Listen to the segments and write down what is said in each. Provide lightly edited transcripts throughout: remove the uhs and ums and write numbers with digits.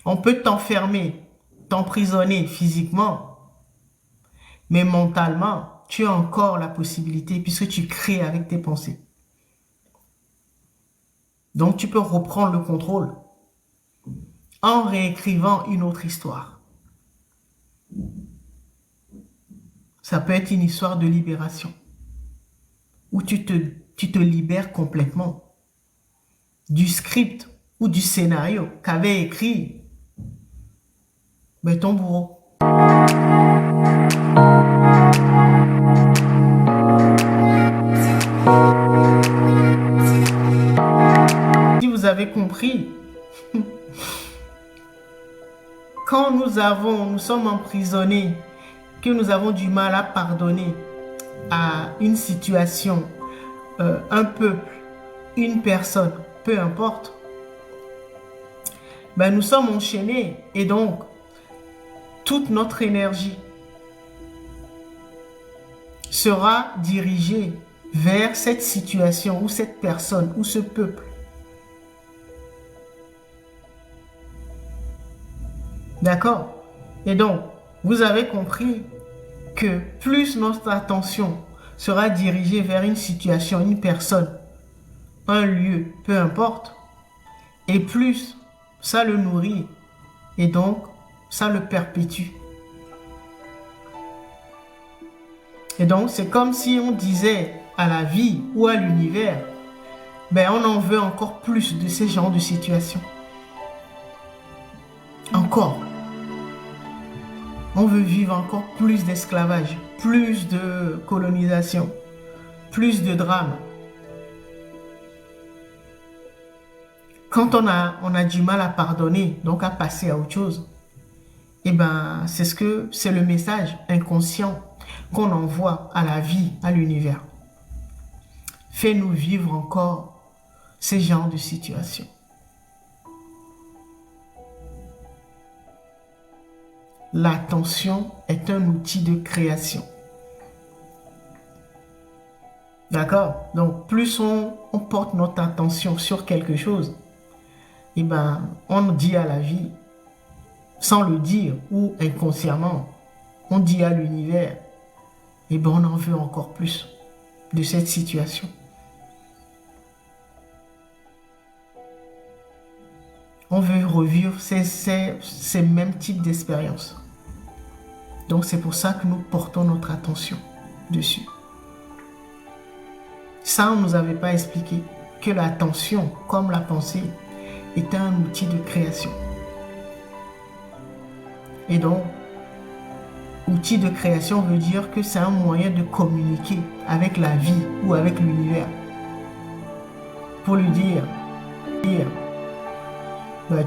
On peut t'enfermer, t'emprisonner physiquement, mais mentalement, tu as encore la possibilité puisque tu crées avec tes pensées. Donc, tu peux reprendre le contrôle en réécrivant une autre histoire. Ça peut être une histoire de libération où tu te libères complètement du script ou du scénario qu'avait écrit ton bourreau. Si vous avez compris, quand nous sommes emprisonnés, que nous avons du mal à pardonner à une situation, un peuple, une personne, peu importe, nous sommes enchaînés et donc toute notre énergie sera dirigée vers cette situation ou cette personne ou ce peuple. D'accord? Et donc, vous avez compris que plus notre attention sera dirigée vers une situation, une personne, un lieu, peu importe, et plus ça le nourrit et donc ça le perpétue. Et donc, c'est comme si on disait à la vie ou à l'univers, on en veut encore plus de ces genres de situations. Encore. On veut vivre encore plus d'esclavage, plus de colonisation, plus de drame. Quand on a du mal à pardonner, donc à passer à autre chose, c'est le message inconscient qu'on envoie à la vie, à l'univers. Fais-nous vivre encore ces genres de situations. L'attention est un outil de création. D'accord? Donc, plus on porte notre attention sur quelque chose, on dit à la vie, sans le dire ou inconsciemment, on dit à l'univers, on en veut encore plus de cette situation. On veut revivre ces mêmes types d'expériences. Donc c'est pour ça que nous portons notre attention dessus. Ça, on ne nous avait pas expliqué que l'attention, comme la pensée, est un outil de création. Et donc, outil de création veut dire que c'est un moyen de communiquer avec la vie ou avec l'univers. Pour lui dire,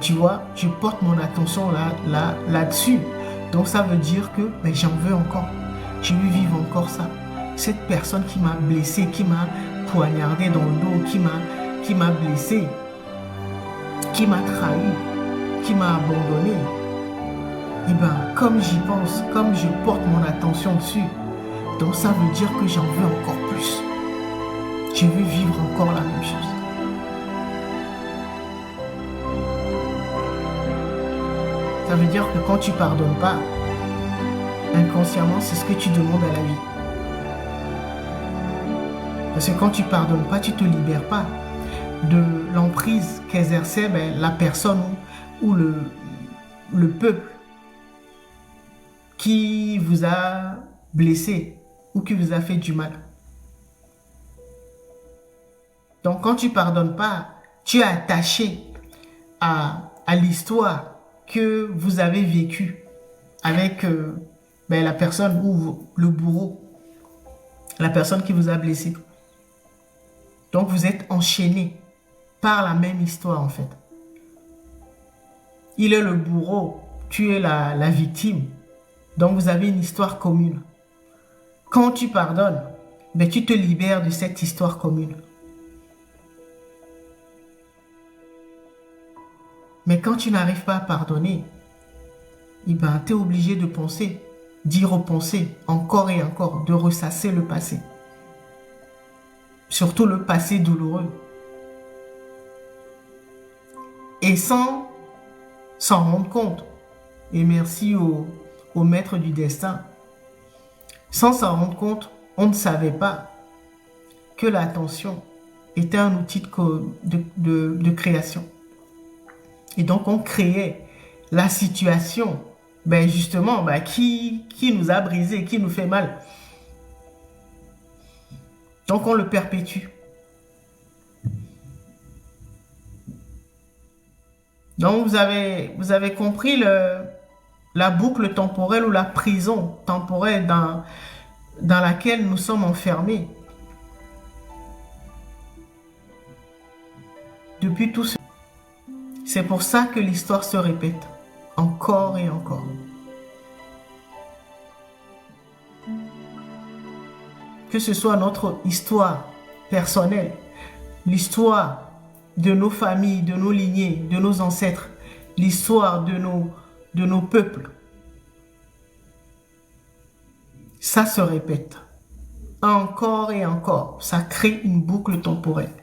tu vois, je porte mon attention là-dessus. Donc ça veut dire que j'en veux encore. Je veux vivre encore ça. Cette personne qui m'a blessé, qui m'a poignardé dans le dos, qui m'a blessé, qui m'a trahi, qui m'a abandonné. Comme j'y pense, comme je porte mon attention dessus, donc ça veut dire que j'en veux encore plus. Je veux vivre encore la même chose. Ça veut dire que quand tu pardonnes pas, inconsciemment, c'est ce que tu demandes à la vie. Parce que quand tu pardonnes pas, tu te libères pas de l'emprise qu'exerçait la personne ou le peuple qui vous a blessé ou qui vous a fait du mal. Donc quand tu pardonnes pas, tu es attaché à l'histoire que vous avez vécue avec la personne ou le bourreau, la personne qui vous a blessé. Donc vous êtes enchaîné par la même histoire en fait. Il est le bourreau, tu es la victime. Donc vous avez une histoire commune. Quand tu pardonnes, tu te libères de cette histoire commune. Mais quand tu n'arrives pas à pardonner, tu es obligé de penser, d'y repenser encore et encore, de ressasser le passé. Surtout le passé douloureux. Et sans s'en rendre compte. Et merci au maître du destin. Sans s'en rendre compte, on ne savait pas que l'attention était un outil de création. Et donc, on créait la situation, justement, qui nous a brisé, qui nous fait mal. Donc, on le perpétue. Donc, vous avez compris la boucle temporelle ou la prison temporelle dans laquelle nous sommes enfermés. Depuis tout ce... C'est pour ça que l'histoire se répète, encore et encore. Que ce soit notre histoire personnelle, l'histoire de nos familles, de nos lignées, de nos ancêtres, l'histoire de nos peuples. Ça se répète encore et encore. Ça crée une boucle temporelle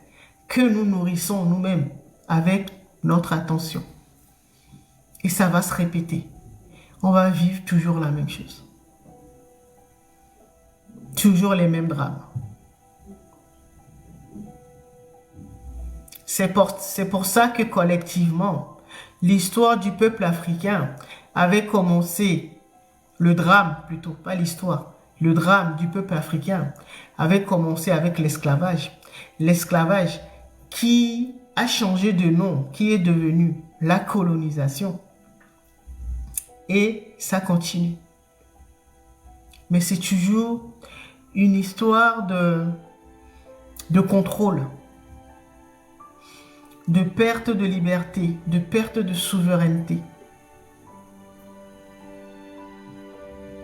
que nous nourrissons nous-mêmes avec notre attention. Et ça va se répéter. On va vivre toujours la même chose. Toujours les mêmes drames. C'est pour ça que collectivement, l'histoire du peuple africain avait commencé, le drame plutôt, pas l'histoire, le drame du peuple africain avait commencé avec l'esclavage. L'esclavage qui a changé de nom, qui est devenu la colonisation. Et ça continue. Mais c'est toujours une histoire de contrôle, de perte de liberté, de perte de souveraineté.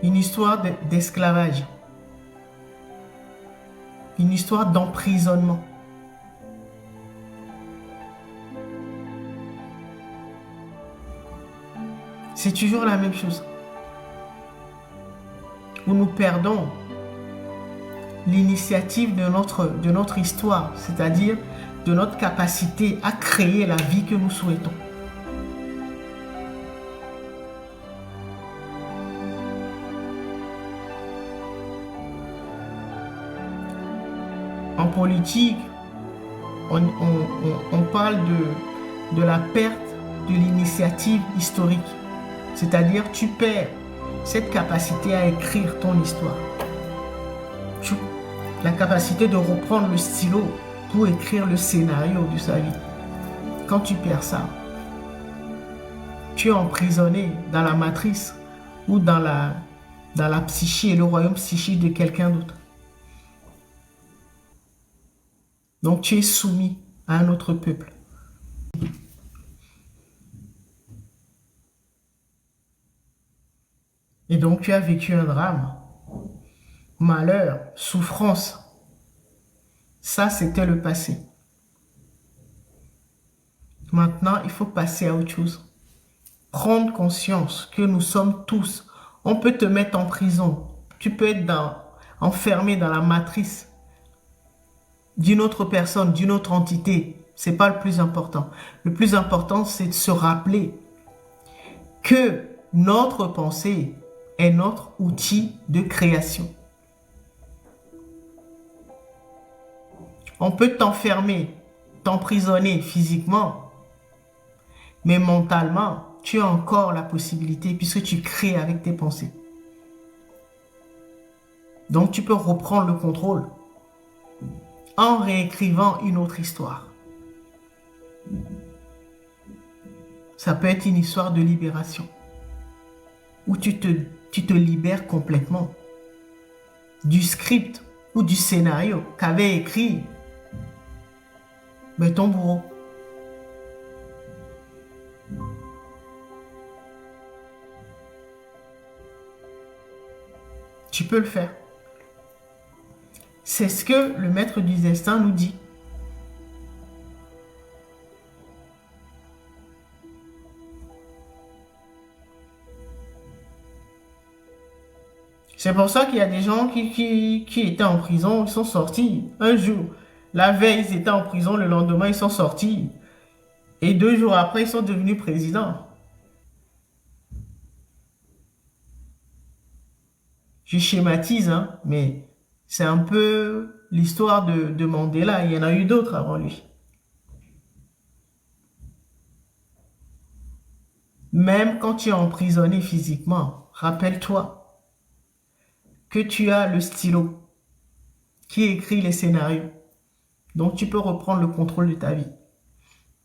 Une histoire d'esclavage. Une histoire d'emprisonnement. C'est toujours la même chose. Où nous perdons l'initiative de notre histoire, c'est-à-dire de notre capacité à créer la vie que nous souhaitons. En politique, on parle de la perte de l'initiative historique. C'est-à-dire, tu perds cette capacité à écrire ton histoire. La capacité de reprendre le stylo pour écrire le scénario de sa vie. Quand tu perds ça, tu es emprisonné dans la matrice ou dans la psyché et le royaume psychique de quelqu'un d'autre. Donc, tu es soumis à un autre peuple. Et donc, tu as vécu un drame, malheur, souffrance. Ça, c'était le passé. Maintenant, il faut passer à autre chose. Prendre conscience que nous sommes tous. On peut te mettre en prison. Tu peux être enfermé dans la matrice d'une autre personne, d'une autre entité. Ce n'est pas le plus important. Le plus important, c'est de se rappeler que notre pensée est notre outil de création. On peut t'enfermer, t'emprisonner physiquement, mais mentalement, tu as encore la possibilité puisque tu crées avec tes pensées. Donc tu peux reprendre le contrôle en réécrivant une autre histoire. Ça peut être une histoire de libération où tu te libères complètement du script ou du scénario qu'avait écrit ton bourreau. Tu peux le faire. C'est ce que le maître du destin nous dit. C'est pour ça qu'il y a des gens qui étaient en prison, ils sont sortis un jour. La veille, ils étaient en prison, le lendemain, ils sont sortis. Et 2 jours après, ils sont devenus présidents. Je schématise, hein, mais c'est un peu l'histoire de Mandela. Il y en a eu d'autres avant lui. Même quand tu es emprisonné physiquement, rappelle-toi que tu as le stylo qui écrit les scénarios. Donc tu peux reprendre le contrôle de ta vie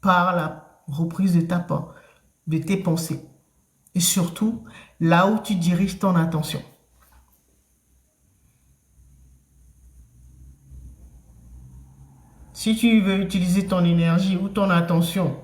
par la reprise de tes pensées. Et surtout, là où tu diriges ton attention. Si tu veux utiliser ton énergie ou ton attention